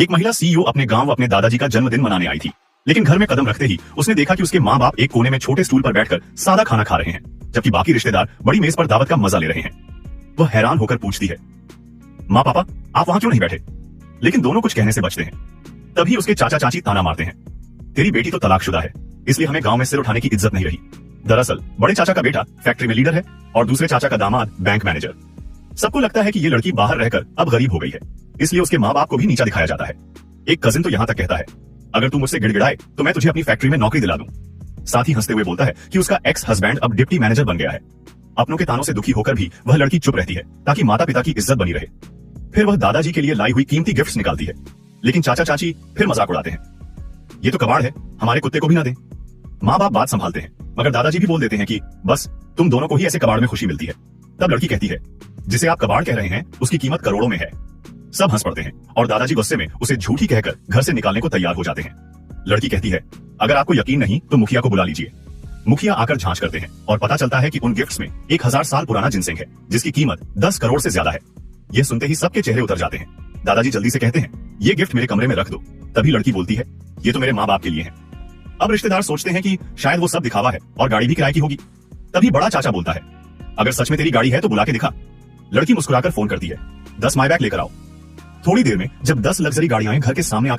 एक महिला सीईओ अपने गांव अपने दादाजी का जन्मदिन मनाने आई थी, लेकिन घर में कदम रखते ही उसने देखा कि उसके माँ बाप एक कोने में छोटे स्टूल पर बैठकर सादा खाना खा रहे हैं, जबकि बाकी रिश्तेदार बड़ी मेज पर दावत का मजा ले रहे हैं। वह हैरान होकर पूछती है, माँ पापा आप वहां क्यों नहीं बैठे? लेकिन दोनों कुछ कहने से बचते हैं। तभी उसके चाचा चाची ताना मारते हैं, तेरी बेटी तो तलाकशुदा है, इसलिए हमें गांव में सिर उठाने की इज्जत नहीं रही। दरअसल बड़े चाचा का बेटा फैक्ट्री में लीडर है और दूसरे चाचा का दामाद बैंक मैनेजर। सबको लगता है कि ये लड़की बाहर रहकर अब गरीब हो गई है, इसलिए उसके माँ बाप को भी नीचा दिखाया जाता है। एक कजिन तो यहाँ तक कहता है, अगर तू मुझसे गिड़गिड़ाए तो मैं तुझे अपनी फैक्ट्री में नौकरी दिला दूं। साथ ही हंसते हुए बोलता है कि उसका एक्स हस्बैंड अब डिप्टी मैनेजर बन गया है। अपनों के तानों से दुखी होकर भी वह लड़की चुप रहती है ताकि माता पिता की इज्जत बनी रहे। फिर वह दादाजी के लिए लाई हुई कीमती गिफ्ट्स निकालती है, लेकिन चाचा चाची फिर मजाक उड़ाते हैं, ये तो कबाड़ है, हमारे कुत्ते को भी ना दे। माँ बाप बात संभालते हैं, मगर दादाजी भी बोल देते हैं कि बस तुम दोनों को ही ऐसे कबाड़ में खुशी मिलती है। तब लड़की कहती है, जिसे आप कबाड़ कह रहे हैं उसकी कीमत करोड़ों में है। सब हंस पड़ते हैं और दादाजी गुस्से में उसे झूठी कहकर घर से निकालने को तैयार हो जाते हैं। लड़की कहती है, अगर आपको यकीन नहीं तो मुखिया को बुला लीजिए। मुखिया आकर जांच करते हैं और पता चलता है कि उन गिफ्ट्स में 1000 साल पुराना जिनसेंग है, जिसकी कीमत 10 करोड़ से ज्यादा है। यह सुनते ही सबके चेहरे उतर जाते हैं। दादाजी जल्दी से कहते हैं, ये गिफ्ट मेरे कमरे में रख दो। तभी लड़की बोलती है, ये तो मेरे माँ बाप के लिए है। अब रिश्तेदार सोचते हैं कि शायद वो सब दिखावा है और गाड़ी भी किराए की होगी। तभी बड़ा चाचा बोलता है, अगर सच में तेरी गाड़ी है तो बुला के दिखा। लड़की मुस्कुराकर फोन करती है, 10 माई बैग लेकर आओ। थोड़ी देर में जब 10 लग्जरी गाड़ियां घर के सामने